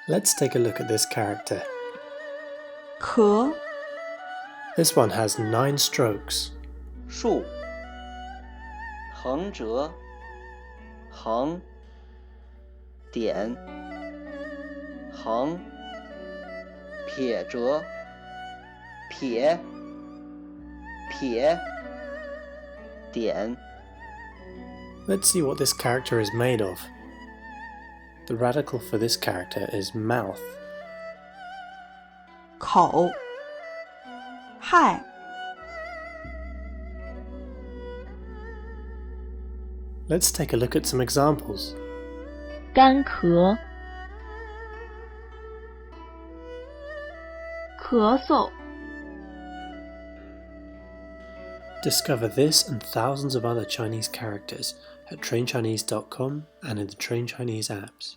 Let's take a look at this character. 咳 This one has 9 strokes. 竖，横折，横，点，横，撇折，撇，撇，点。 Let's see what this character is made of. The radical for this character is mouth. 口害 Let's take a look at some examples. 干咳、咳嗽、 Discover this and thousands of other Chinese characters at trainchinese.com and in the Train Chinese apps.